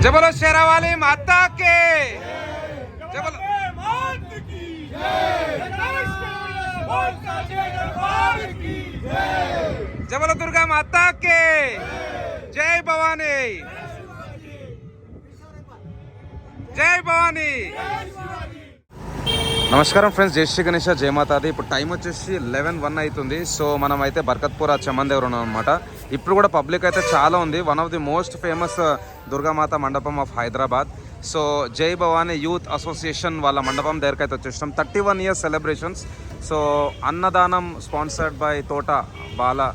జబలో शेरावाली माता के जबलो जबलो दुर्गा माता के जय भवानी जय भवानी। నమస్కారం ఫ్రెండ్స్, జై శ్రీ గణేష, జై మాతాది. ఇప్పుడు టైం వచ్చేసి 11:01 అవుతుంది. సో మనం అయితే బర్కత్పూర్ చమన్ దగ్గర ఉన్నాం అనమాట. ఇప్పుడు కూడా పబ్లిక్ అయితే చాలా ఉంది. One of the most famous Durgamata మండపం ఆఫ్ హైదరాబాద్. సో జై భవానీ యూత్ అసోసియేషన్ వాళ్ళ మండపం దగ్గరికి అయితే వచ్చేసినాం. 31 ఇయర్స్ సెలబ్రేషన్స్. సో అన్నదానం స్పాన్సర్డ్ బై తోట బాల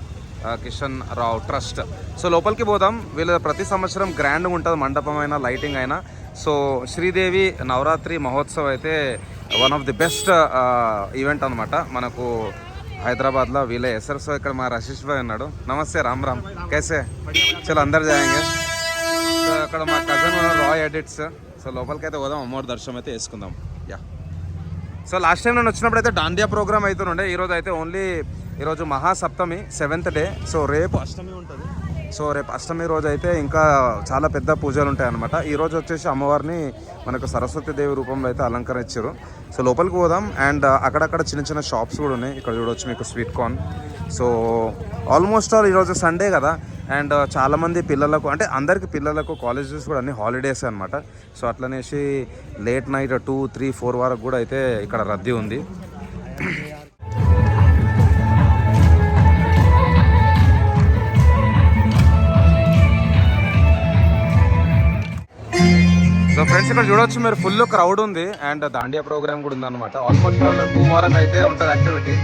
కిషన్ రావు ట్రస్ట్. సో లోపలికి పోదాం. వీళ్ళ ప్రతి సంవత్సరం గ్రాండ్గా ఉంటుంది మండపం అయినా లైటింగ్ అయినా. సో శ్రీదేవి నవరాత్రి మహోత్సవ్ అయితే one of the best event అనమాట మనకు హైదరాబాద్లో వీళ్ళే ఎస్ఆర్. సో ఇక్కడ మా రశీష్ భాయ్ ఉన్నాడు. నమస్తే, రామ్ రామ్, कैसे చలో అందరు జాయింగే. సో అక్కడ మా కజన్ రాయ్ ఎడిట్స్. సో లోపలికి అయితే పోదాం, అమ్మవారి దర్శనం అయితే వేసుకుందాం. యా. సో లాస్ట్ టైం నేను వచ్చినప్పుడు అయితే డాండియా ప్రోగ్రామ్ అవుతుండే. ఈరోజు అయితే ఓన్లీ ఈరోజు మహాసప్తమి 7th డే. సో రేపు అష్టమి ఉంటుంది. సో రేపు అష్టమి రోజు అయితే ఇంకా చాలా పెద్ద పూజలు ఉంటాయి అన్నమాట. ఈరోజు వచ్చేసి అమ్మవారిని మనకు సరస్వతి దేవి రూపంలో అయితే అలంకరించారు. సో లోపలికి పోదాం. అండ్ అక్కడక్కడ చిన్న చిన్న షాప్స్ కూడా ఉన్నాయి. ఇక్కడ చూడవచ్చు మీకు sweet corn. So almost all ఈరోజు సండే కదా. అండ్ చాలామంది పిల్లలకు, అంటే అందరికి పిల్లలకు కాలేజెస్ కూడా అన్ని హాలిడేస్ అనమాట. సో అట్లనేసి లేట్ నైట్ 2, 3, 4 వరకు కూడా అయితే ఇక్కడ రద్దీ ఉంది. సో ఫ్రెండ్స్ ఇక్కడ చూడవచ్చు మీరు, ఫుల్ క్రౌడ్ ఉంది. అండ్ దాండియా ప్రోగ్రామ్ కూడా ఉంది అనమాట. ఆల్మోస్ట్ 2 వరకు అయితే ఉంటుంది యాక్టివిటీ.